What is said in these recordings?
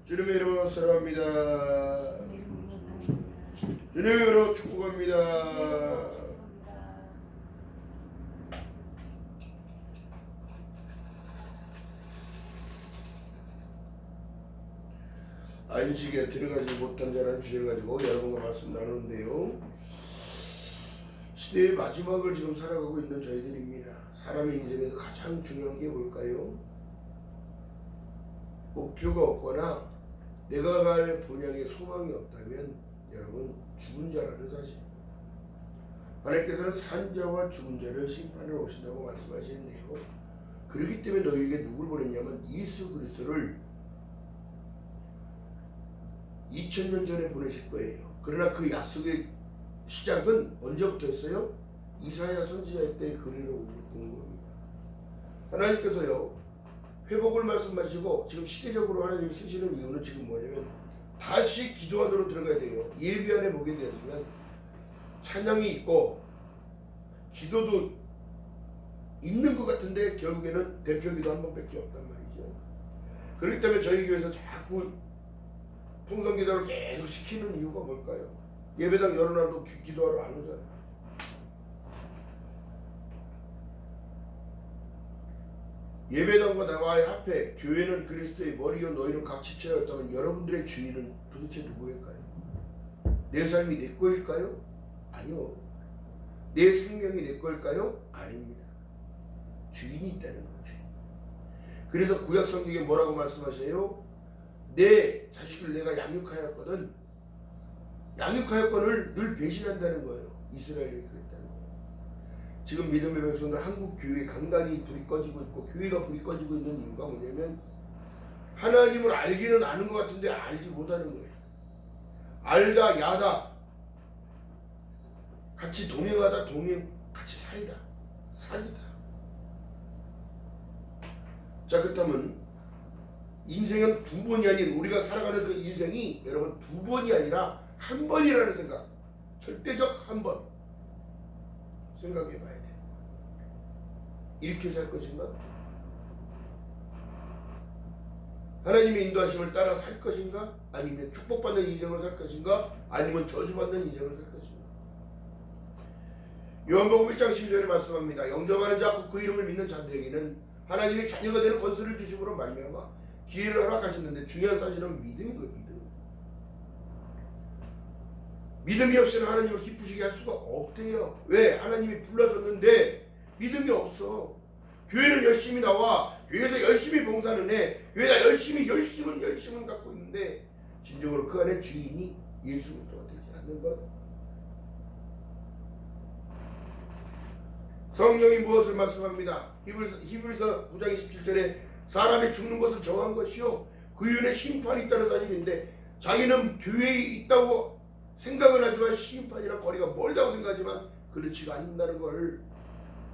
주님의 이름으로 사랑합니다. 주님의 이름으로 축복합니다. 안식에 들어가지 못한 자라는 주제를 가지고 여러분과 말씀 나누는데요. 시대의 마지막을 지금 살아가고 있는 저희들입니다. 사람의 인생에서 가장 중요한 게 뭘까요? 목표가 없거나 내가 갈 본향에 소망이 없다면 여러분 죽은 자라는 사실입니다. 하나님께서는 산자와 죽은 자를 심판하러 오신다고 말씀하시는데요. 그렇기 때문에 너희에게 누굴 보냈냐면 예수 그리스도를 2000년 전에 보내실 거예요. 그러나 그 약속의 시작은 언제부터 했어요? 이사야 선지자 때 그리로 온 겁니다. 하나님께서요 회복을 말씀하시고 지금 시대적으로 하나님이 쓰시는 이유는 지금 뭐냐면 다시 기도 안으로 들어가야 돼요. 예비 안에 보게 되었지만 찬양이 있고 기도도 있는 것 같은데 결국에는 대표기도 한 번밖에 없단 말이죠. 그렇기 때문에 저희 교회에서 자꾸 통성기도를 계속 시키는 이유가 뭘까요? 예배당 열어놔도 기도하러 안 오잖아요. 예배당과 나와의 합해 교회는 그리스도의 머리요 너희는 각 지체였다면 여러분들의 주인은 도대체 누구일까요? 내 삶이 내 거일까요? 아니요. 내 생명이 내 거일까요? 아닙니다. 주인이 있다는 거죠. 그래서 구약 성경에 뭐라고 말씀하세요? 내 자식을 내가 양육하였거든. 양육하였건을 늘 배신한다는 거예요. 이스라엘이 그랬다는 거예요. 지금 믿음의 백성들 한국 교회 간간히 불이 꺼지고 있고 교회가 불이 꺼지고 있는 이유가 뭐냐면 하나님을 알기는 아는 것 같은데 알지 못하는 거예요. 알다 야다 같이 동행하다 같이 사이다 사귀다. 자 그렇다면 인생은 두 번이 아닌 우리가 살아가는 그 인생이 여러분 두 번이 아니라 한 번이라는 생각, 절대적 한 번 생각해 봐야 돼. 이렇게 살 것인가? 하나님의 인도하심을 따라 살 것인가? 아니면 축복받는 인생을 살 것인가? 아니면 저주받는 인생을 살 것인가? 요한복음 1장 12절에 말씀합니다. 영접하는 자, 그 이름을 믿는 자들에게는 하나님의 자녀가 되는 권세를 주심으로 말미암아 기회를 허락하셨는데 중요한 사실은 믿음인 거예요. 믿음이 없이는 하나님을 기쁘시게 할 수가 없대요. 왜? 하나님이 불러줬는데 믿음이 없어. 교회는 열심히 나와. 교회에서 열심히 봉사는 해. 교회가 열심은 갖고 있는데 진정으로 그 안에 주인이 예수 그리스도가 되지 않는 것. 성령이 무엇을 말씀합니다. 히브리서 9장 27절에 사람이 죽는 것은 정한 것이요 그 이후에 심판이 있다는 사실인데 자기는 교회에 있다고 생각은 하지만 심판이랑 거리가 멀다고 생각하지만 그렇지가 않는다는 걸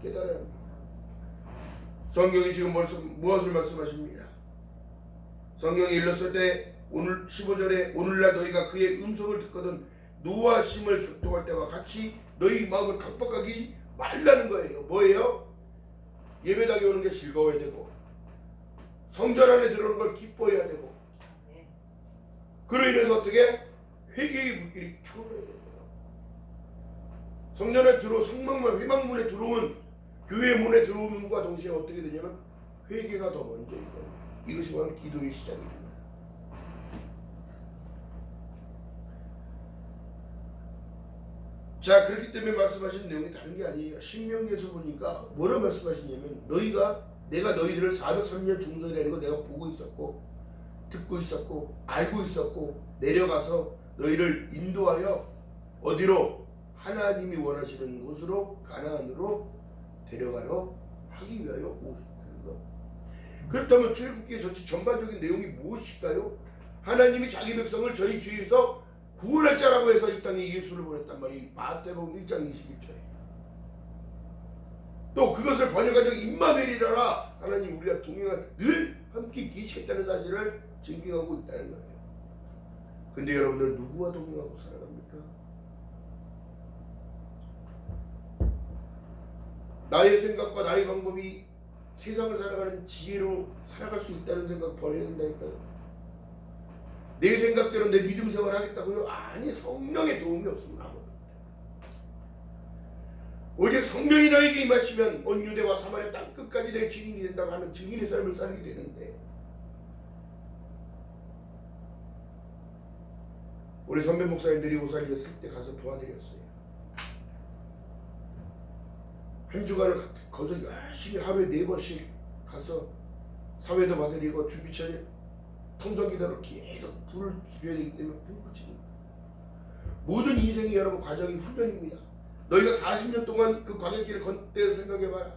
깨달아야 합니다. 성경이 지금 무엇을 말씀하십니다. 성경이 일렀을 때 오늘 15절에 오늘날 너희가 그의 음성을 듣거든 노하심을 격동할 때와 같이 너희 마음을 각박하기 말라는 거예요. 뭐예요? 예배당에 오는 게 즐거워야 되고 성전 안에 들어오는 걸 기뻐해야 되고 그로 인해서 어떻게? 회개의 불길이 타오르야 됩니다. 성전에 성막문 회막문에 들어온 교회 문에 들어옴과 동시에 어떻게 되냐면 회개가 더 먼저인 거예요. 이것이 바로 기도의 시작입니다. 자 그렇기 때문에 말씀하신 내용이 다른 게 아니에요. 신명기에서 보니까 뭐라 말씀하시냐면 내가 너희들을 403년 종살이라는 거 내가 보고 있었고 듣고 있었고 알고 있었고 내려가서 너희를 인도하여 어디로? 하나님이 원하시는 곳으로 가나안으로 데려가려 하기 위하여 오셨다는 것. 그렇다면 출애굽기의 전반적인 내용이 무엇일까요? 하나님이 자기 백성을 저희 죄에서 구원할 자라고 해서 이 땅에 예수를 보냈단 말이 마태복음 1장 21절에 또 그것을 번역하자면 임마누엘이라 하나님 우리가 동행한 늘 함께 계시겠다는 사실을 증빙하고 있다는 거예요. 근데 여러분들 누구와 동행하고 살아갑니까? 나의 생각과 나의 방법이 세상을 살아가는 지혜로 살아갈 수 있다는 생각 버려야 된다니까요. 내 생각대로 내 믿음 생활 하겠다고요? 아니, 성령의 도움이 없으면 아무것도. 오직 성령이 너에게 임하시면 온 유대와 사마리아 땅 끝까지 내 증인이 된다고 하는 증인의 삶을 살게 되는데, 우리 선배 목사님들이 오살이었을 때 가서 도와드렸어요. 한 주간을 거기서 열심히 하루에 4번씩 가서 사회도 봐드리고 준비처에 통성기도를 계속 불을 지펴야 되기 때문에 불 붙이고, 모든 인생이 여러분 과정이 훈련입니다. 너희가 40년 동안 그 광야길을 걷대 생각해봐라.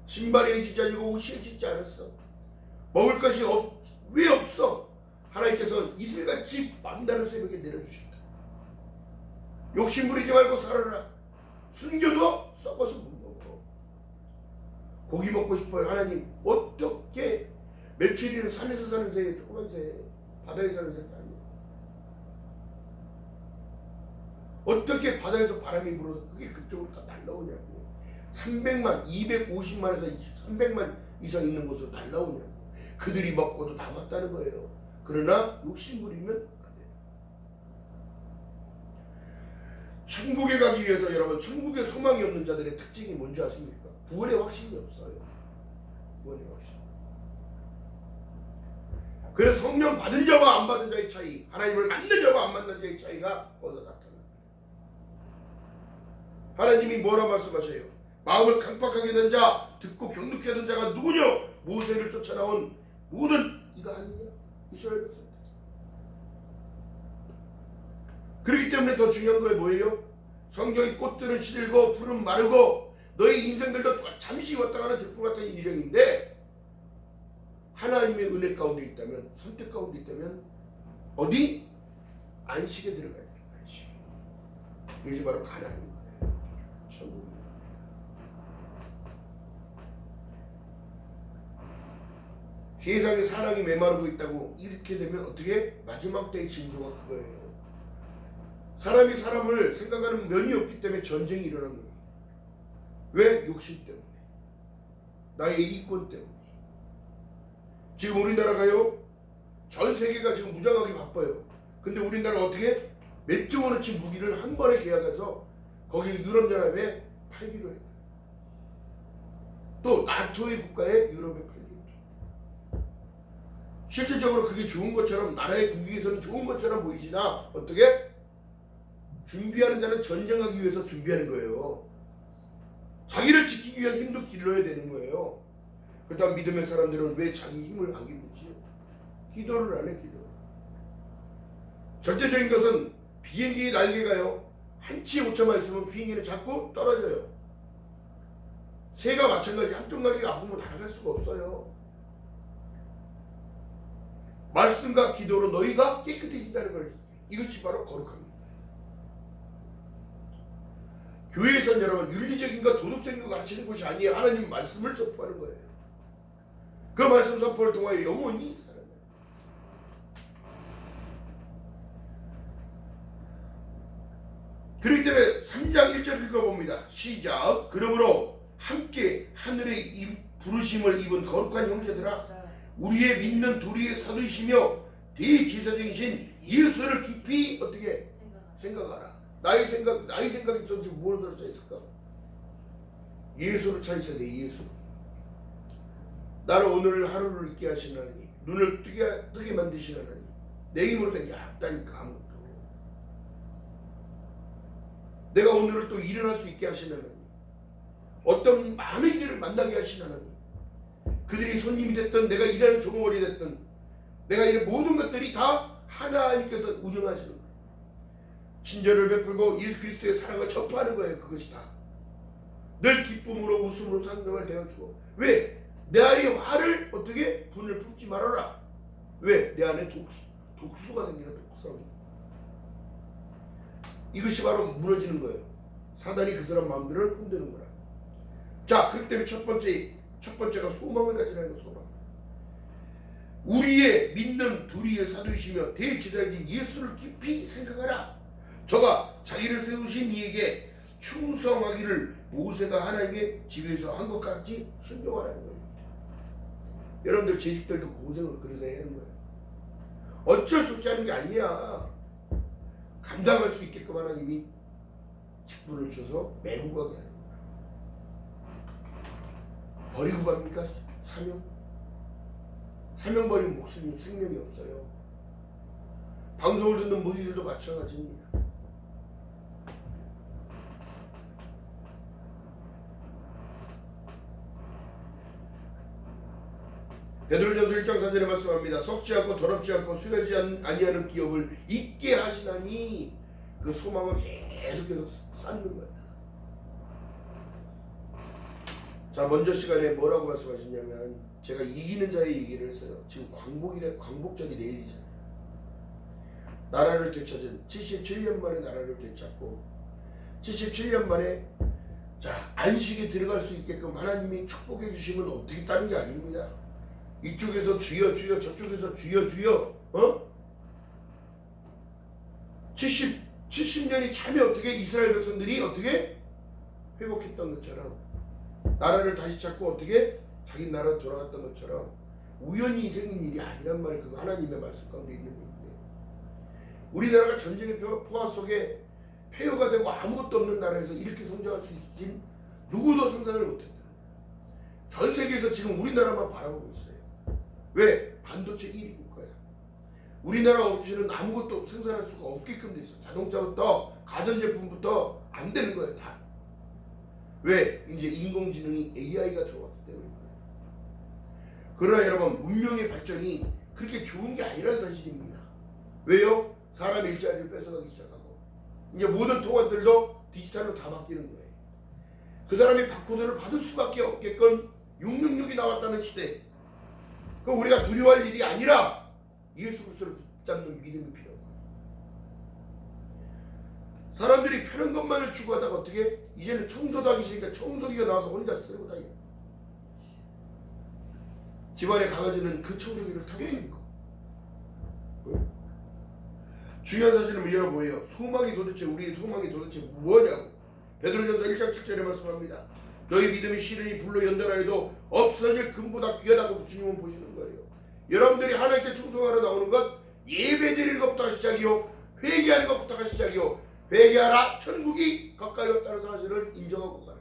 신발이 해지지 않고 옷이 해지지 않았어. 먹을 것이 왜 없어? 하나님께서 이슬같이 만나는 새벽에 내려주셨다. 욕심부리지 말고 살아라. 숨겨도 썩어서 못 먹어. 고기 먹고 싶어요. 하나님, 어떻게 며칠이는 산에서 사는 새, 조그만 새, 바다에 사는 새가 아니야. 어떻게 바다에서 바람이 불어서 그게 그쪽으로 다 날라오냐고. 300만, 250만에서 300만 이상 있는 곳으로 날라오냐고. 그들이 먹고도 남았다는 거예요. 그러나 욕심부리면 안 돼요. 천국에 가기 위해서 여러분, 천국에 소망이 없는 자들의 특징이 뭔지 아십니까? 구원의 확신이 없어요. 구원의 확신. 그래서 성령 받은 자와 안 받은 자의 차이, 하나님을 만난 자와 안 만난 자의 차이가 거기서 나타나요. 하나님이 뭐라 말씀하셔요? 마음을 강팍하게 된 자, 듣고 경luc게 하던 자가 누구냐? 모세를 쫓아나온 모든 이가 아니냐? 이스라엘 백성들. 그렇기 때문에 더 중요한 거 뭐예요? 성경의 꽃들은 시들고 풀은 마르고 너희 인생들도 잠시 왔다 가는 들불 같은 인생인데, 하나님의 은혜 가운데 있다면, 선택 가운데 있다면 어디? 안식에 들어가야 돼요. 안식. 이것이 바로 가나안인 거예요. 천국입니다. 세상에 사랑이 메마르고 있다고 이렇게 되면 어떻게? 마지막 때의 징조가 그거예요. 사람이 사람을 생각하는 면이 없기 때문에 전쟁이 일어나는 거예요. 왜? 욕심 때문에. 나의 이권 때문에. 지금 우리나라가요, 전 세계가 지금 무장하기 바빠요. 근데 우리나라 어떻게? 몇 조 원어치 무기를 한 번에 계약해서 거기 유럽연합에 팔기로 했다. 또 나토의 국가에 유럽에 팔기로 했다. 실질적으로 그게 좋은 것처럼, 나라의 국익에서는 좋은 것처럼 보이지나 어떻게? 준비하는 자는 전쟁하기 위해서 준비하는 거예요. 자기를 지키기 위한 힘도 길러야 되는 거예요. 그렇다면 믿음의 사람들은 왜 자기 힘을 안 기르지? 기도를 안 해, 기도. 절대적인 것은 비행기의 날개가요, 한치의 오차만 있으면 비행기는 자꾸 떨어져요. 새가 마찬가지, 한쪽 날개가 아프면 날아갈 수가 없어요. 말씀과 기도로 너희가 깨끗해진다는 걸, 이것이 바로 거룩합니다. 교회에서는 여러분 윤리적인가 도덕적인 거 가르치는 것이 아니에요. 하나님 말씀을 선포하는 거예요. 그 말씀 선포를 통하여 영원히 살아나요. 그렇기 때문에 3장 1절 읽어봅니다. 시작. 그러므로 함께 하늘의 부르심을 입은 거룩한 형제들아, 우리의 믿는 도리의 사도이시며 대제사장이신 예수를 깊이 어떻게 생각하라. 나의 생각이 도대체 무엇으로 차 있을까? 예수로 차 있어야 돼. 예수. 나를 오늘 하루를 있게 하시는 하나님, 눈을 뜨게 만드시는 하나님, 내 힘으로 된 게 없다니까. 아무것도. 내가 오늘을 또 일을 할 수 있게 하시는 하나님, 어떤 많은 이들을 만나게 하시는 하나님, 그들이 손님이 됐든 내가 일하는 종업원이 됐든 내가 이런 모든 것들이 다 하나님께서 운영하시는 거예요. 친절을 베풀고 예수 그리스도의 사랑을 전파하는 거예요. 그것이 다. 늘 기쁨으로 웃음으로 상대방을 대해주고. 왜? 내 안에 화를 어떻게? 분을 품지 말아라. 왜? 내 안에 독수가 생기는 독성. 이것이 바로 무너지는 거예요. 사단이 그 사람 마음들을 흔드는 거라. 자, 그렇기 때문에 첫 번째가 소망을 가지라는 거. 소망. 우리의 믿는 도리의 사도이시며 대제사장이신 예수를 깊이 생각하라. 저가 자기를 세우신 이에게 충성하기를 모세가 하나님의 지배에서 한 것 같이 순종하라는 거예요. 여러분들 재직들도 고생을 그래서 해야 하는 거예요. 어쩔 수 없이 하는 게 아니야. 감당할 수 있게끔 하나님이 직분을 주셔서 메고 가게 하는 거야. 버리고 갑니까? 사명? 사명 버리면 목숨이 생명이 없어요. 방송을 듣는 모두들도 마찬가지입니다. 베드로전서 1장 4절에 말씀합니다. 썩지 않고 더럽지 않고 쇠하지 아니하는 기업을 있게 하시나니 그 소망을 계속해서 쌓는 거예요. 자, 먼저 시간에 뭐라고 말씀하셨냐면 제가 이기는 자의 얘기를 했어요. 지금 광복절이 내일이잖아요. 나라를 되찾은 77년 만에 나라를 되찾고 77년 만에 자 안식에 들어갈 수 있게끔 하나님이 축복해 주시면 어떻게 따는 게 아닙니다. 이쪽에서 주여 주여 저쪽에서 주여 주여 70년이 참에 어떻게 이스라엘 백성들이 어떻게 회복했던 것처럼 나라를 다시 찾고 어떻게 자기 나라로 돌아갔던 것처럼 우연히 생긴 일이 아니란 말이 그거 하나님의 말씀 가운데 있는 얘기인데 우리나라가 전쟁의 포화 속에 폐허가 되고 아무것도 없는 나라에서 이렇게 성장할 수 있을진 누구도 상상을 못했다. 전 세계에서 지금 우리나라만 바라보고 있어요. 왜? 반도체 1위 국가야. 우리나라 없이는 아무것도 생산할 수가 없게끔 돼 있어. 자동차부터 가전제품부터 안 되는 거예요. 다. 왜? 이제 인공지능이 AI가 들어왔기 때문인 거예요. 그러나 여러분 문명의 발전이 그렇게 좋은 게 아니라는 사실입니다. 왜요? 사람의 일자리를 뺏어가기 시작하고 이제 모든 통화들도 디지털로 다 바뀌는 거예요. 그 사람이 바코드를 받을 수밖에 없게끔 666이 나왔다는 시대. 그 우리가 두려워할 일이 아니라 예수 그리스도를 붙잡는 믿음이 필요한 거예요. 사람들이 편한 것만을 추구하다가 어떻게 이제는 청소도 하기 싫으니까 청소기가 나와서 혼자 쓰고 다녀. 집안의 강아지는 그 청소기를 타고 다니고. 중요한 사실은 뭐예요? 소망이 도대체 우리의 소망이 도대체 뭐냐고. 베드로전서 1장 7절에 말씀합니다. 너희 믿음이 시련이 불로 연단하여도 없어질 금보다 귀하다고 주님은 보시는 거예요. 여러분들이 하나님께 충성하러 나오는 것 예배 드리는 것부터가 시작이요 회개하는 것부터가 시작이요 회개하라 천국이 가까이 왔다는 사실을 인정하고 가라.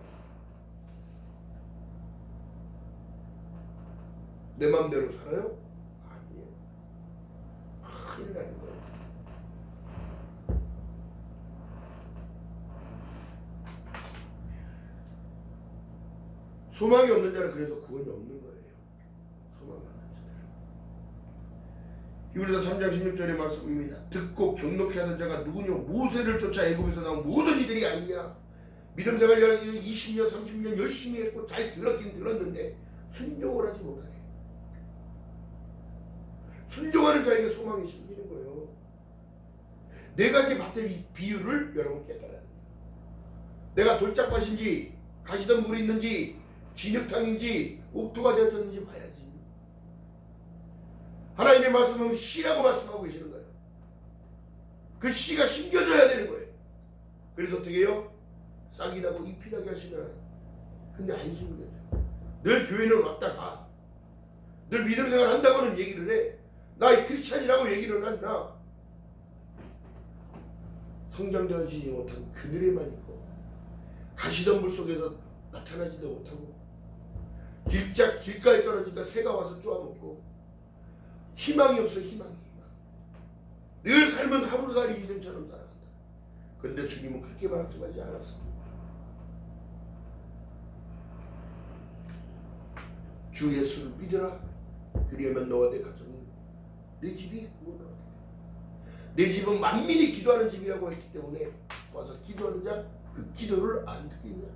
내 마음대로 살아요? 아니에요. 큰일 나는 거예요. 소망이 없는 자는 그래서 구원이 없는 거예요. 소망이 없는 자들. 히브리서 3장 16절의 말씀입니다. 듣고 경록케 하던 자가 누구냐? 모세를 쫓아 애굽에서 나온 모든 이들이 아니냐. 믿음 생활 20년 30년 열심히 했고 잘 들었긴 들었는데 순종을 하지 못하네. 순종하는 자에게 소망이 생기는 거예요. 네 가지 밭의 비유를 여러분 깨달아야 돼요. 내가 돌짝밭인지 가시던 물이 있는지 진흙탕인지 옥토가 되어졌는지 봐야지. 하나님의 말씀은 씨라고 말씀하고 계시는 거예요. 그 씨가 심겨져야 되는 거예요. 그래서 어떻게 해요? 싹이 나고 잎이 나게 하시면 근데 안 심겨져. 늘 교회는 왔다 가. 늘 믿음 생활 한다고는 얘기를 해. 나 크리스찬이라고 얘기를 한다. 성장되어지지 못한 그늘에만 있고 가시던 물 속에서 나타나지도 못하고 길가에 떨어지니까 새가 와서 쪼아먹고 희망이 없어. 희망. 늘 삶은 하루살이 인생처럼 살아간다. 그런데 주님은 그렇게 말씀하지 않았습니다. 주 예수를 믿으라. 그리하면 너와 내 가정이 내 집이 구원을 얻게 돼. 내 집은 만민이 기도하는 집이라고 했기 때문에 와서 기도하는 자 그 기도를 안 듣겠냐.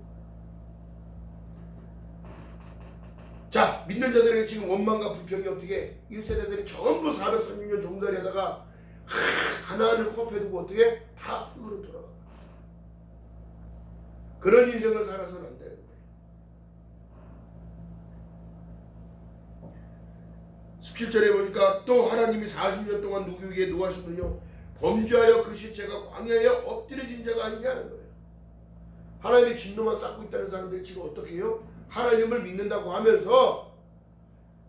자, 믿는 자들에게 지금 원망과 불평이 어떻게 1세대들이 전부 436년 종살이 하다가 가나안을 코앞에 두고 어떻게 다 흙으로 돌아가. 그런 인생을 살아서는 안 되는 거예요. 17절에 보니까 또 하나님이 40년 동안 누구에게 노하셨느냐. 범죄하여 그 시체가 광야에 엎드려진 자가 아니냐는 거예요. 하나님의 진노만 쌓고 있다는 사람들이 지금 어떻게 해요? 하나님을 믿는다고 하면서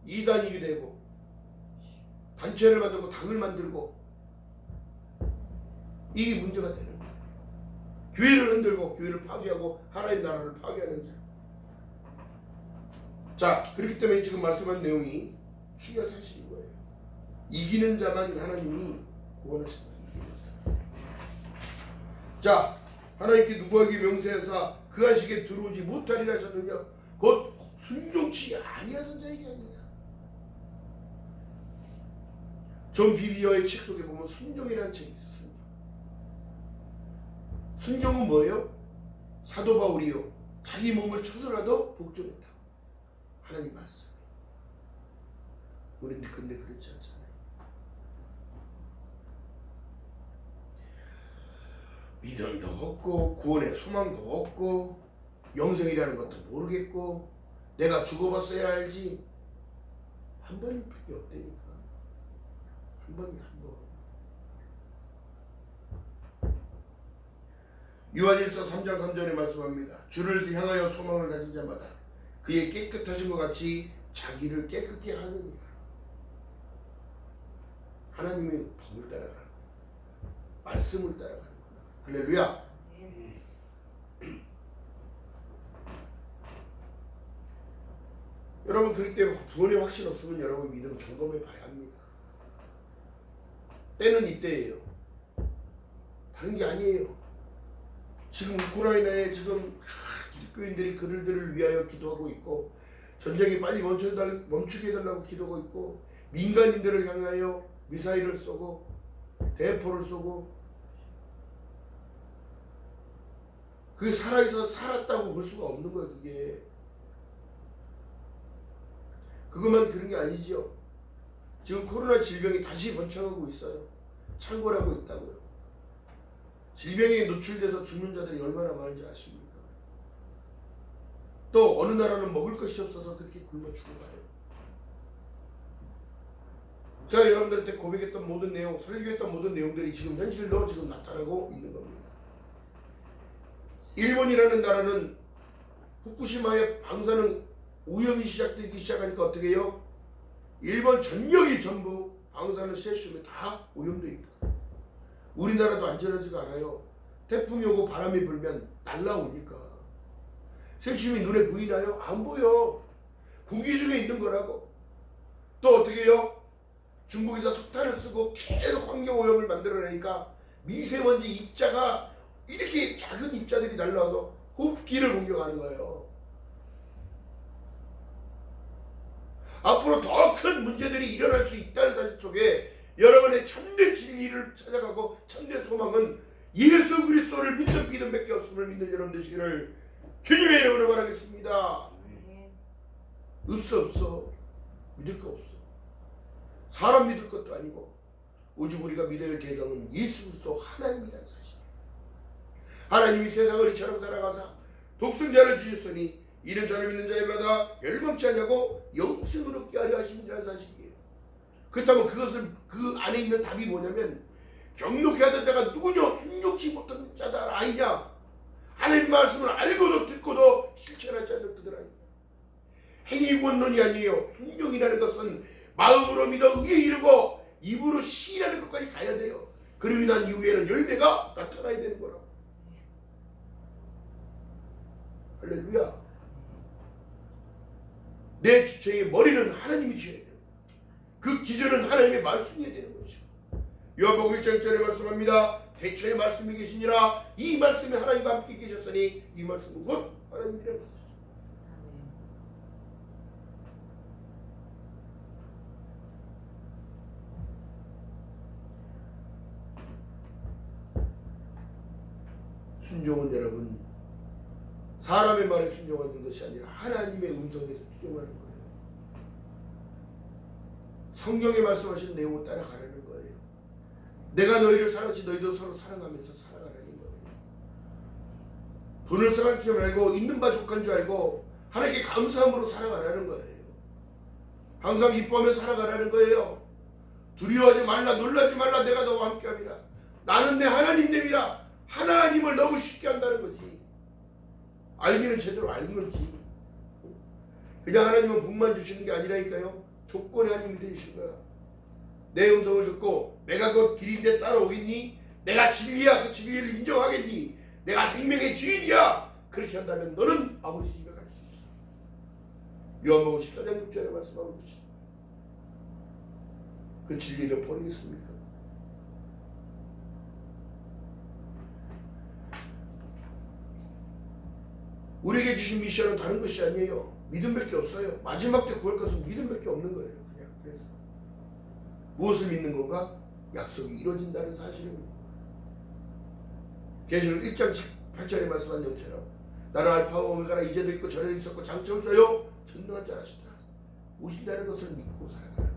이단이 되고 단체를 만들고 당을 만들고 이게 문제가 되는 거예요. 교회를 흔들고 교회를 파괴하고 하나님 나라를 파괴하는 자. 자, 그렇기 때문에 지금 말씀한 내용이 중요한 사실인 거예요. 이기는 자만 하나님이 구원하신다. 이기는 자. 자, 하나님께 누구에게 명세하사 그 안식에 들어오지 못하리라 하셨느냐? 곧 순종치 아니하던 자에게 아니냐. 존 비비어의 책 속에 보면 순종이라는 책이 있어요. 순종은 뭐예요? 사도 바울이요, 자기 몸을 쳐서라도 복종했다. 하나님 말씀. 우리는 근데 그렇지 않잖아요. 믿음도 없고 구원의 소망도 없고 영생이라는 것도 모르겠고 내가 죽어봤어야 알지. 한 번밖에 없다니까. 한 번이 한 번. 요한일서 3장 3절에 말씀합니다. 주를 향하여 소망을 가진 자마다 그의 깨끗하신 것 같이 자기를 깨끗게 하느니라. 하나님의 법을 따라가는 거야. 말씀을 따라가는 거야. 할렐루야. 여러분, 그렇기 때문에 구원의 확신 없으면 여러분 믿음 점검해 봐야 합니다. 때는 이때예요. 다른 게 아니에요. 지금 우크라이나에 지금 기독교인들이 그들을 위하여 기도하고 있고 전쟁이 빨리 멈추게 해달라고 기도하고 있고 민간인들을 향하여 미사일을 쏘고 대포를 쏘고 그게 살았다고 볼 수가 없는 거예요. 그것만 그런 게 아니죠. 지금 코로나 질병이 다시 번창하고 있어요. 창궐하고 있다고요. 질병에 노출돼서 죽는 자들이 얼마나 많은지 아십니까? 또 어느 나라는 먹을 것이 없어서 그렇게 굶어 죽어가요. 제가 여러분들한테 고백했던 모든 내용, 설교했던 모든 내용들이 지금 현실로 지금 나타나고 있는 겁니다. 일본이라는 나라는 후쿠시마의 방사능 오염이 시작되기 시작하니까 어떻게 해요? 일본 전역이 전부 방사능 세슘에 다 오염되어 있다. 우리나라도 안전하지가 않아요. 태풍이 오고 바람이 불면 날라오니까. 세슘이 눈에 보이나요? 안 보여. 공기 중에 있는 거라고. 또 어떻게 해요? 중국에서 석탄을 쓰고 계속 환경오염을 만들어내니까 미세먼지 입자가 이렇게 작은 입자들이 날라와서 호흡기를 공격하는 거예요. 앞으로 더 큰 문제들이 일어날 수 있다는 사실 속에 여러분의 참된 진리를 찾아가고 참된 소망은 예수 그리스도를 믿는 밖에 없음을 믿는 여러분 되시기를 주님의 이름으로 바라겠습니다. 없어. 믿을 거 없어. 사람 믿을 것도 아니고 오직 우리가 믿어야 할 대상은 예수 그리스도 하나님이라는 사실이에요. 하나님이 세상을 이처럼 사랑하사 독생자를 주셨으니 이는 저를 믿는 자마다 멸망치 않냐고 영생을 얻게 하려 하심이라는 사실이에요. 그렇다면 그것을 그 안에 있는 답이 뭐냐면 경록해 하던 자가 누구냐? 순종치 못한 자다 아니냐? 하나님 말씀을 알고도 듣고도 실천하지 않는 그들 아니냐? 행위권론이 아니에요. 순종이라는 것은 마음으로 믿어 의에 이르고 입으로 시인하는 것까지 가야 돼요. 그러고 난 이후에는 열매가 나타나야 되는 거라고. 할렐루야. 내 주체의 머리는 하나님이 주셔야 돼요. 그 기준은 하나님의 말씀이어야 되는 것이고 요한복음 1장 1절에 말씀합니다. 대초에 말씀이 계시니라. 이 말씀이 하나님과 함께 계셨으니 이 말씀은 곧 하나님이라는 것이죠. 순종은 여러분 사람의 말에 순종하는 것이 아니라 하나님의 음성에서 순종하는 거예요. 성경에 말씀하신 내용을 따라가라는 거예요. 내가 너희를 사랑하지 너희도 서로 사랑하면서 살아가라는 거예요. 돈을 사랑하지 말고 있는 바 족한 줄 알고 하나님께 감사함으로 살아가라는 거예요. 항상 기뻐하며 살아가라는 거예요. 두려워하지 말라, 놀라지 말라, 내가 너와 함께함이라. 나는 내 하나님 됨이라. 하나님을 너무 쉽게 한다는 거지. 알기는 제대로 알는 거지. 그냥 하나님은 복만 주시는 게 아니라니까요. 조건이 하나님이 되신 거야. 내 음성을 듣고 내가 곧 길인데 따라오겠니? 내가 진리야. 그 진리를 인정하겠니? 내가 생명의 주인이야. 그렇게 한다면 너는 아버지 집에 갈 수 있어. 요한복음 14장 6절에 말씀하고 있죠. 그 진리를 버리겠습니까? 우리에게 주신 미션은 다른 것이 아니에요. 믿음밖에 없어요. 마지막 때 구할 것은 믿음밖에 없는 거예요. 그냥 그래서 무엇을 믿는 건가? 약속이 이루어진다는 사실을. 계시록 1장 8절에 말씀한 것처럼 나는 알파와 오메가라 이제도 있고 전에도 있었고 장차 올 자요 전능한 자라시다. 오신다는 것을 믿고 살아가라.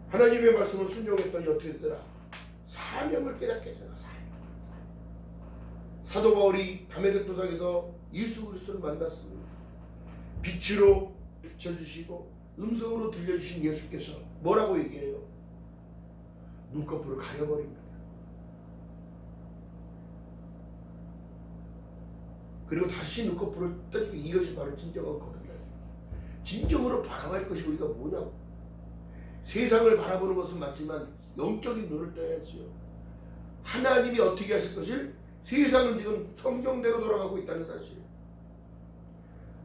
하나님의 말씀을 순종했더니 어떻게 되더라? 사명을 깨닫게 되더라. 사도 바울이 다메섹 도상에서 예수 그리스도를 만났습니다. 빛으로 비춰주시고 음성으로 들려주신 예수께서 뭐라고 얘기해요? 눈꺼풀을 가려버립니다. 그리고 다시 눈꺼풀을 떠주고 이것이 바로 진정한 거듭이다. 진정으로 바라볼 것이 우리가 뭐냐고. 세상을 바라보는 것은 맞지만 영적인 눈을 떠야지요. 하나님이 어떻게 하실 것을 세상은 지금 성경대로 돌아가고 있다는 사실.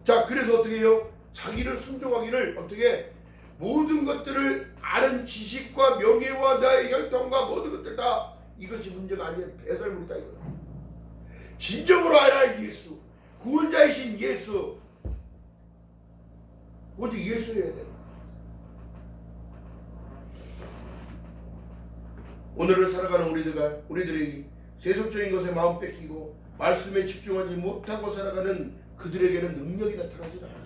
자, 그래서 어떻게 해요? 자기를 순종하기를 어떻게 모든 것들을 아는 지식과 명예와 나의 혈통과 모든 것들 다 이것이 문제가 아니에요. 배설물이다 이거. 진정으로 알아야 예수, 구원자이신 예수, 오직 예수여야 된다. 오늘을 살아가는 우리들이 세속적인 것에 마음 뺏기고 말씀에 집중하지 못하고 살아가는 그들에게는 능력이 나타나지 않아요.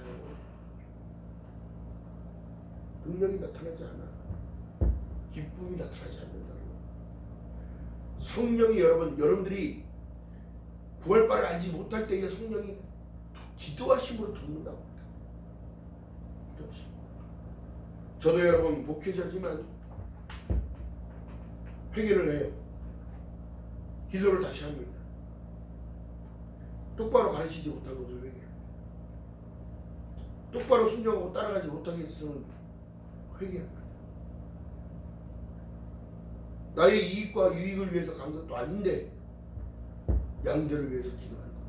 능력이 나타나지 않아. 기쁨이 나타나지 않는다고. 성령이 여러분들이 구할 바를 알지 못할 때에 성령이 기도하심으로 돕는다고. 기도하심. 저도 여러분 목회자지만 회개를 해요. 기도를 다시 합니다. 똑바로 가르치지 못한 것을 회개합니다. 똑바로 순종하고 따라가지 못하게 해서는 회개합니다. 나의 이익과 유익을 위해서 간 것도 아닌데 양들을 위해서 기도하는 거예요.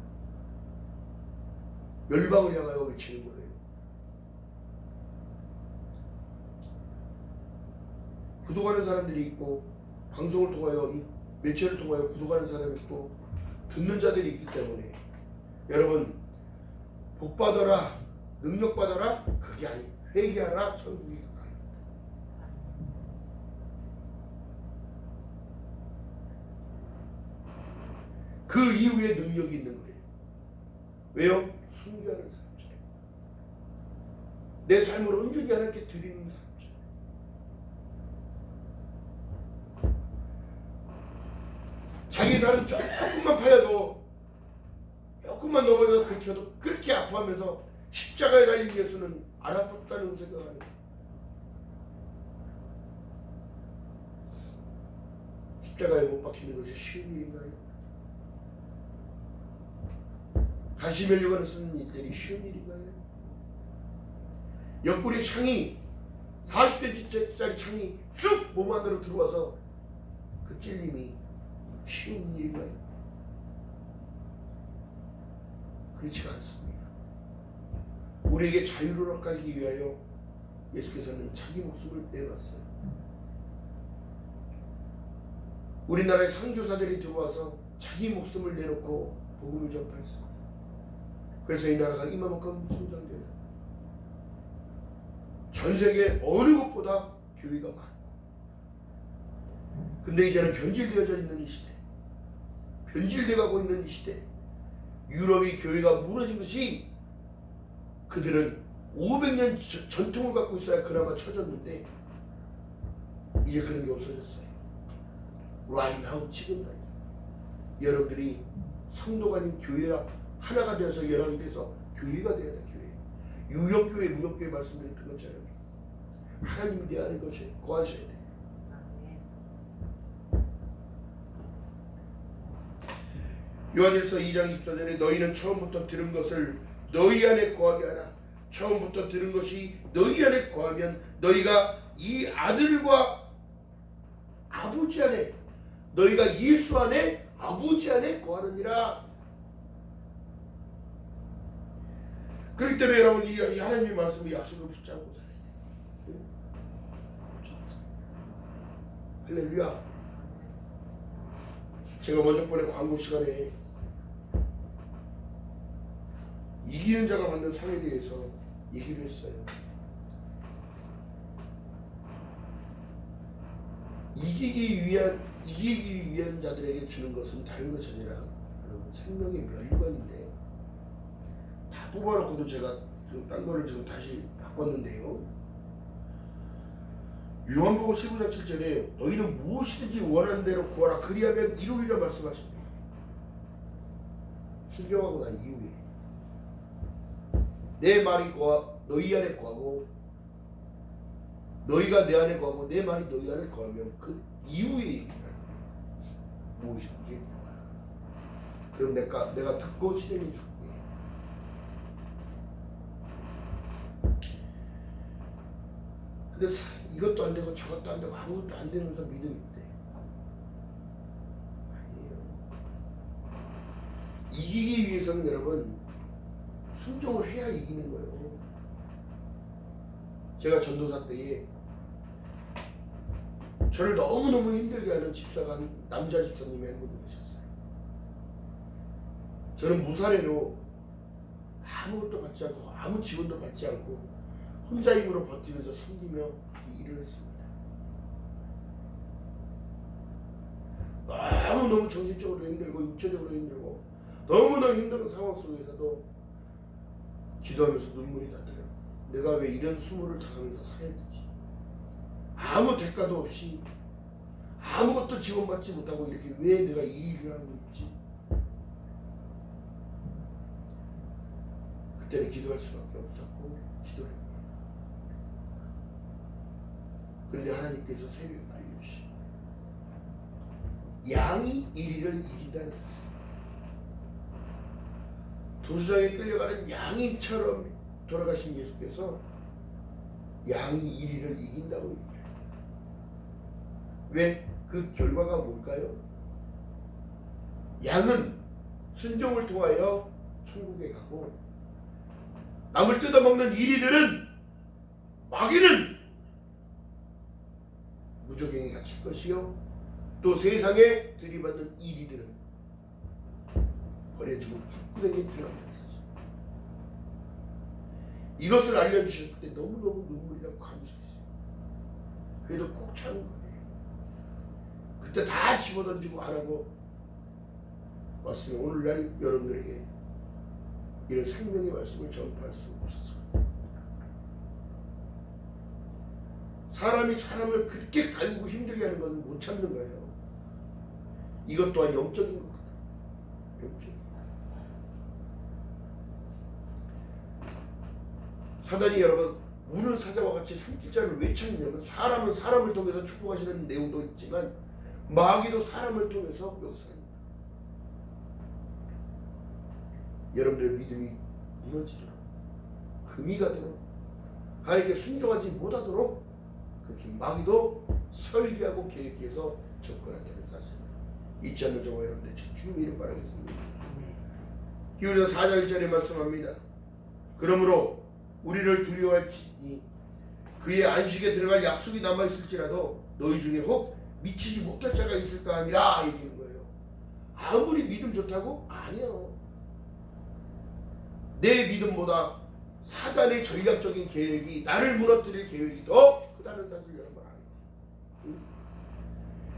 멸망을 향하여 외치는 거예요. 구독하는 사람들이 있고 방송을 통하여 매체를 통하여 구독하는 사람이 있고 듣는 자들이 있기 때문에 여러분 복받아라 능력받아라 그게 아니 회개하라 천국이 가까이. 그 이후에 능력이 있는 거예요. 왜요? 순교하는 사람처럼 내 삶을 온전히 하나님께 드리는 사람처럼. 자기 살은 조금만 파여도 조금만 넘어져서 긁혀도 그렇게 아파하면서 십자가에 달린 예수는 안 아팠다는 생각하는 거예요. 십자가에 못 박히는 것이 쉬운 일인가요? 가시 면류관을 쓰는 일들이 쉬운 일인가요? 옆구리 창이 40cm짜리 창이 쑥 몸 안으로 들어와서 그 찔림이 쉬운 일인가요? 그렇지가 않습니다. 우리에게 자유를 얻기 위하여 예수께서는 자기 목숨을 내놨어요. 우리나라의 선교사들이 들어와서 자기 목숨을 내놓고 복음을 전파했습니다. 그래서 이 나라가 이만큼 성장돼요. 전 세계 어느 곳보다 교회가 많고. 근데 이제는 변질되어져 있는 이 시대, 변질돼 가고 있는 이 시대, 유럽이 교회가 무너진 것이 그들은 500년 전통을 갖고 있어야 그나마 쳐졌는데 이제 그런 게 없어졌어요. Right now, 지금 여러분들이 성도가 아닌 교회와 하나가 되어서 연합이 돼서 교회가 되어야 돼. 교회. 유역교회, 무역교회 말씀드렸던 것처럼 하나님이 내 안에 것이 거하셔야 돼. 요한일서 2장 14절에 너희는 처음부터 들은 것을 너희 안에 거하게 하라. 처음부터 들은 것이 너희 안에 거하면 너희가 이 아들과 아버지 안에, 너희가 예수 안에 아버지 안에 거하느니라. 그렇기 때문에 여러분 이 하나님의 말씀의 약속을 붙잡고 살아야 돼요. 할렐루야. 제가 먼저 보낸 광고 시간에 이기는 자가 받는 상에 대해서 얘기를 했어요. 이기기 위한 자들에게 주는 것은 다른 것이 아니라 여러분 생명의 멸관인데, 다 뽑아놓고도 제가 지금 딴 거를 지금 다시 바꿨는데요. 요한복음 15장 7절에 너희는 무엇이든지 원하는 대로 구하라 그리하면 이루리라 말씀하십니다. 순종하고 난 이후에 내 말이 너희 안에 거하고 너희가 내 안에 거하고 내 말이 너희 안에 거하면 그 이후에 얘기를 무엇이든지 구하라. 그럼 내가 듣고 실행해 줄게. 근데 이것도 안 되고 저것도 안 되고 아무것도 안 되면서 믿음이 있대. 아니에요. 이기기 위해서는 여러분 순종을 해야 이기는 거예요. 제가 전도사 때에 저를 너무너무 힘들게 하는 집사가, 남자 집사님이 한 분이 계셨어요. 저는 무사례로 아무것도 받지 않고 아무 지원도 받지 않고 혼자 힘으로 버티면서 섬기며 일을 했습니다. 너무너무 정신적으로 힘들고 육체적으로 힘들고 너무너무 힘든 상황 속에서도 기도하면서 눈물이 나더라고요. 내가 왜 이런 수모를 당하면서 살아야 되지? 아무 대가도 없이 아무것도 지원받지 못하고 이렇게 왜 내가 이 일을 하고 있지? 그때는 기도할 수밖에 없었고 기도를 했어요. 그런데 하나님께서 새벽에 알려주신 양이 이리를 이긴다는 사실. 도주장에 끌려가는 양이처럼 돌아가신 예수께서 양이 이리를 이긴다고 얘기해요. 왜? 그 결과가 뭘까요? 양은 순종을 통하여 천국에 가고 남을 뜯어먹는 이리들은, 마귀는 무적행에 갇힐 것이요 또 세상에 들이받는 이리들은 버려지고 불구덩이에 들어가는 사실. 이것을 알려주실 때 너무너무 눈물이 나고 감사했어요. 그래도 꼭 참은 거예요. 그때 다 집어던지고 안 하고 왔으면 오늘날 여러분들에게 이런 생명의 말씀을 전파할 수 없었어요. 사람이 사람을 그렇게 갈고 힘들게 하는 건 못 참는 거예요. 이것 또한 영적인 거거든요. 영적인. 사단이 여러분 우는 사자와 같이 산길자를 왜 찾느냐면, 사람은 사람을 통해서 축복하시는 내용도 있지만 마귀도 사람을 통해서 역사합니다. 여러분들의 믿음이 무너지도록, 금이 가도록, 하나님께 순종하지 못하도록 그렇게 마귀도 설계하고 계획해서 접근한다는 사실 잊지 않는 저와 여러분들 주님의 이름 바라겠습니다. 히브리서 4장 1절에 말씀합니다. 그러므로 우리를 두려워할지니 그의 안식에 들어갈 약속이 남아있을지라도 너희 중에 혹 미치지 못할 자가 있을까 하니라 얘기하는 거예요. 아무리 믿음 좋다고? 아니요. 내 믿음보다 사단의 전략적인 계획이, 나를 무너뜨릴 계획이 더 크다는 사실 여러분 알아요.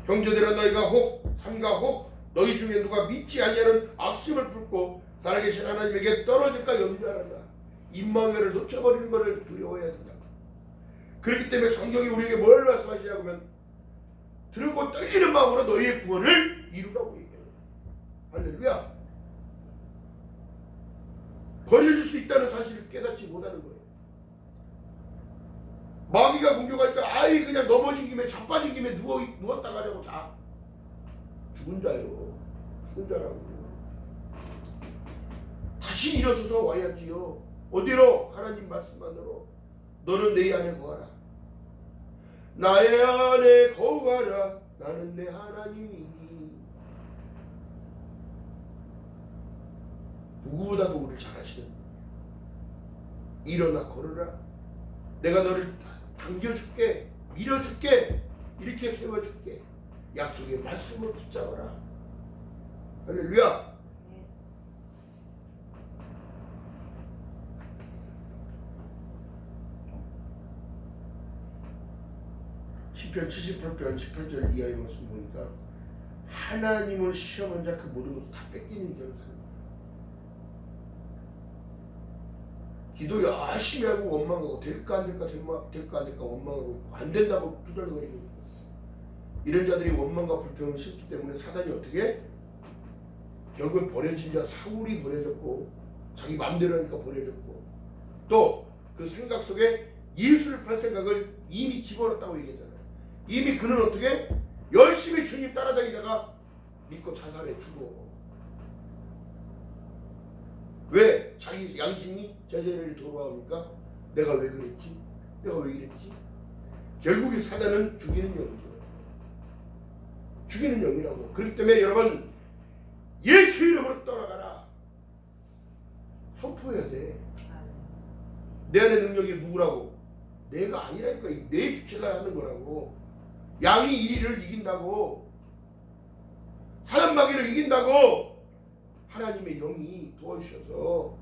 형제들아 너희가 혹 삼가 혹 너희 중에 누가 믿지 아니하는 악심을 품고 살아계신 하나님에게 떨어질까 염려하란다. 임마누엘을 놓쳐버리는 것을 두려워해야 된다. 그렇기 때문에 성경이 우리에게 뭘 말씀하시냐고 하면 들고 떨리는 마음으로 너희의 구원을 이루라고 얘기해요. 할렐루야. 버려질 수 있다는 사실을 깨닫지 못하는 거예요. 마귀가 공격하니까 아이 그냥 넘어진 김에 자빠진 김에 누웠다 가자고 자. 죽은 자요. 죽은 자라고. 다시 일어서서 와야지요. 어디로? 하나님 말씀 안으로. 너는 내 안에 거하라. 나의 안에 거하라. 나는 내 하나님이니. 누구보다도 우리를 잘 아시는 분. 일어나 걸으라. 내가 너를 당겨줄게. 밀어줄게. 이렇게 세워줄게. 약속의 말씀을 붙잡아라. 할렐루야. 시편 78편 18절 이하의 말씀 보니까 하나님을 시험한 자 그 모든 것을 다 뺏기는 자를 사는 거예요. 기도 열심히 하고 원망하고 될까 안 될까 될까 안 될까 원망하고 안 된다고 두덜거리고 이런 자들이 원망과 불평을 심기 때문에 사단이 어떻게 결국은 버려진 자 사울이 버려졌고 자기 마음대로 하니까 버려졌고 또 그 생각 속에 예수를 팔 생각을 이미 집어넣었다고 얘기했잖아요. 이미 그는 어떻게 열심히 주님 따라다니다가 믿고 자살해 죽어. 왜? 자기 양심이 제자리를 돌아오니까 내가 왜 그랬지? 내가 왜 이랬지? 결국에 사단은 죽이는 영이죠. 죽이는 영이라고. 그렇기 때문에 여러분 예수 이름으로 떠나가라. 선포해야 돼. 내 안의 능력이 누구라고? 내가 아니라니까. 내 주체가 하는 거라고. 양이 이리를 이긴다고. 사단 마귀를 이긴다고. 하나님의 영이 도와주셔서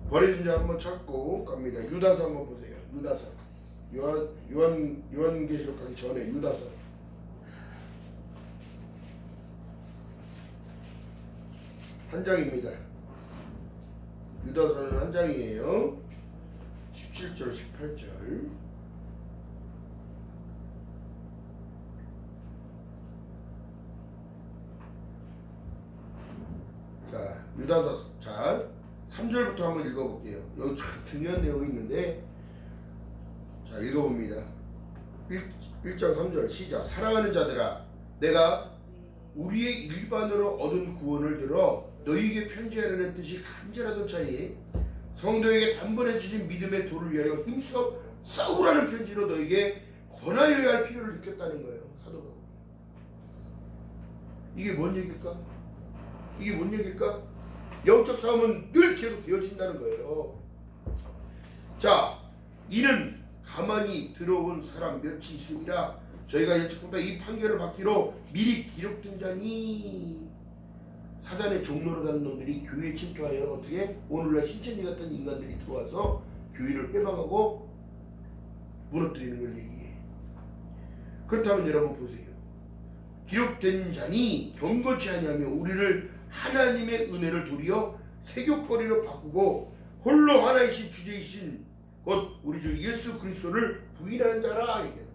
버려진 자 한번 찾고 갑니다. 유다서 한번 보세요. 유다서 요한계시록 가기 전에 유다서 한 장입니다. 유다서는 한 장이에요. 17절 18절 자 유다서 자 3절부터 한번 읽어볼게요. 여기 참 중요한 내용이 있는데 자 읽어봅니다. 1장 3절 시작. 사랑하는 자들아 내가 우리의 일반으로 얻은 구원을 들어 너희에게 편지하려는 뜻이 간절하던 차에 성도에게 단번에 주신 믿음의 도를 위하여 힘써 싸우라는 편지로 너에게 권하여야 할 필요를 느꼈다는 거예요. 사도가. 이게 뭔 얘기일까? 이게 뭔 얘기일까? 영적 싸움은 늘 계속 되어진다는 거예요. 자, 이는 가만히 들어온 사람 몇이 있으리라. 저희가 일찍부터 이 판결을 받기로 미리 기록된 자니. 사단의 종로로 가는 놈들이 교회에 침투하여 어떻게 오늘날 신천지 같은 인간들이 들어와서 교회를 빼박하고 무너뜨리는 걸 얘기해. 그렇다면 여러분 보세요. 기록된 자니 경건치 아니하며 우리를 하나님의 은혜를 도리어 세교거리로 바꾸고 홀로 하나이신 주제이신 곧 우리 주 예수 그리스도를 부인하는 자라 얘기하는 거예요.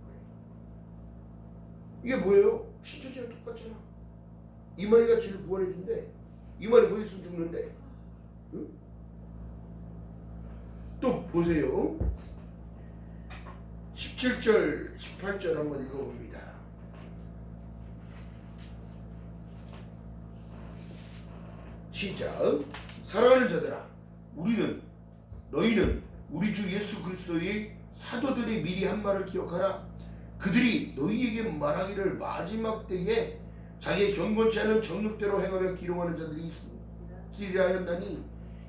이게 뭐예요? 신천지랑 똑같잖아. 이만희가 지를 구원해준대. 이만희 뭐 있으면 죽는데. 응? 또 보세요. 17절 18절 한번 읽어봅니다. 시작. 사랑하는 자들아 너희는 우리 주 예수 그리스도의 사도들이 미리 한 말을 기억하라. 그들이 너희에게 말하기를 마지막 때에 자기의 경건치 않은 정욕대로 행하며 기롱하는 자들이 있으리라 하였나니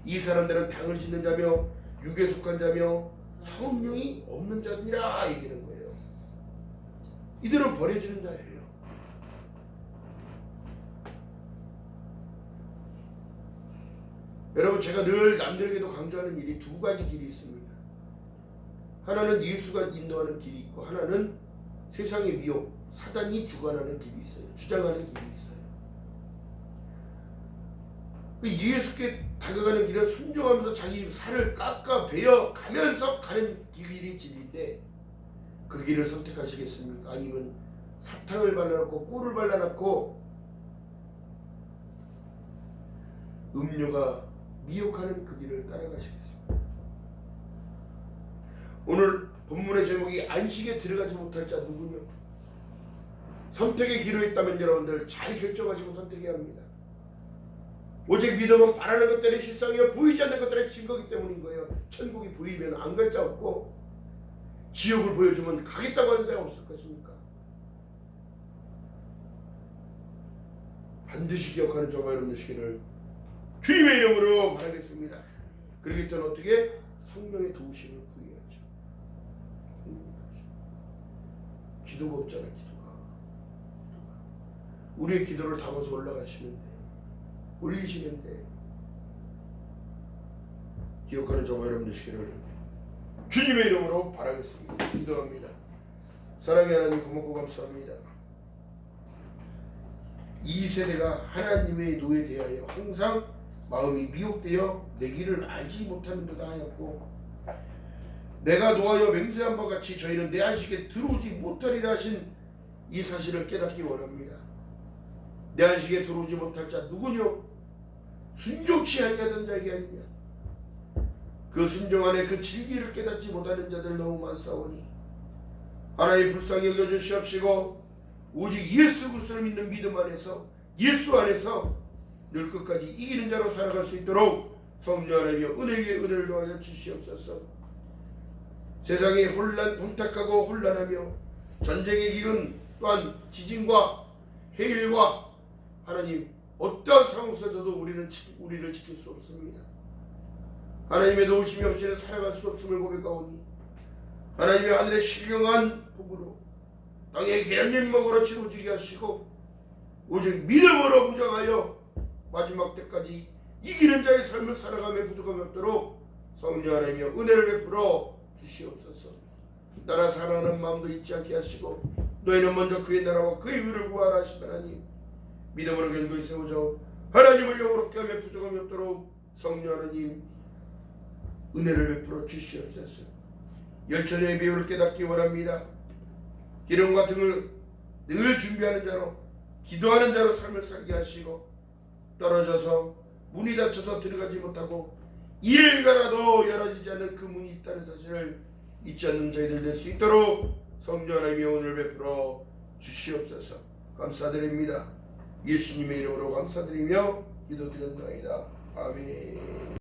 이 사람들은 당을 짓는 자며 육에 속한 자며 성령이 없는 자들이라 얘기하는 거예요. 이들은 버려지는 자예요. 여러분 제가 늘 남들에게도 강조하는 일이 두 가지 길이 있습니다. 하나는 예수가 인도하는 길이 있고 하나는 세상의 미혹, 사단이 주관하는 길이 있어요. 주장하는 길이 있어요. 예수께 다가가는 길은 순종하면서 자기 살을 깎아 베어 가면서 가는 길이 진리인데 그 길을 선택하시겠습니까? 아니면 사탕을 발라놓고 꿀을 발라놓고 음료가 미혹하는 그 길을 따라가시겠습니까? 오늘 본문의 제목이 안식에 들어가지 못할 자 누구냐? 선택의 기로 있다면 여러분들 잘 결정하시고 선택해야 합니다. 오직 믿음은 바라는 것들의 실상이요 보이지 않는 것들의 증거이기 때문인 거예요. 천국이 보이면 안 갈 자 없고 지옥을 보여주면 가겠다고 하는 자가 없을 것입니까? 반드시 기억하는 저와 여러분 되시기를 주님의 이름으로 바라겠습니다. 그러기 때문에 어떻게? 성령의 도우심을 구해야죠. 기도가 없잖아. 기도가 우리의 기도를 담아서 올라가시면 돼. 올리시면 돼. 기억하는 저와 여러분 되시기를 주님의 이름으로 바라겠습니다. 기도합니다. 사랑의 하나님 고맙고 감사합니다. 이 세대가 하나님의 노에 대하여 항상 마음이 미혹되어 내 길을 알지 못하는 듯 하였고 내가 노하여 맹세한 바 같이 저희는 내 안식에 들어오지 못하리라 하신 이 사실을 깨닫기 원합니다. 내 안식에 들어오지 못할 자 누구뇨? 순종치 아니하던 자에게 아니냐. 그 순종 안에 그 진리를 깨닫지 못하는 자들 너무 많사오니 하나님 불쌍히 여겨주시옵시고 오직 예수 그리스도를 믿는 믿음 안에서 예수 안에서 늘 끝까지 이기는 자로 살아갈 수 있도록 성령 하나님여 은혜 위에 은혜를 더하여 주시옵소서. 세상이 혼탁하고 혼란하며 전쟁의 기운 또한 지진과 해일과 하나님 어떠한 상황 속에서도 우리를 지킬 수 없습니다. 하나님의 도우심이 없이는 살아갈 수 없음을 고백하오니 하나님의 하늘의 신령한 복으로 땅의 기름진 먹으로 치루지게 하시고 오직 믿음으로 무장하여 마지막 때까지 이기는 자의 삶을 살아가며 부족함이 없도록 성령 하나님여 은혜를 베풀어 주시옵소서. 나라 사랑하는 마음도 잊지 않게 하시고 너희는 먼저 그의 나라와 그의 의를 구하라 하신 하나님 믿음으로 견고히 세우자 하나님을 영원롭게 하며 부족함이 없도록 성령 하나님 은혜를 베풀어 주시옵소서. 열천의 비유를 깨닫기 원합니다. 기름과 등을 늘 준비하는 자로 기도하는 자로 삶을 살게 하시고 떨어져서 문이 닫혀서 들어가지 못하고 이를 갈아도 열어지지 않는 그 문이 있다는 사실을 잊지 않는 저희들 될 수 있도록 성령 하나님의 은혜를 베풀어 주시옵소서. 감사드립니다. 예수님의 이름으로 감사드리며 기도드렸나이다. 아멘.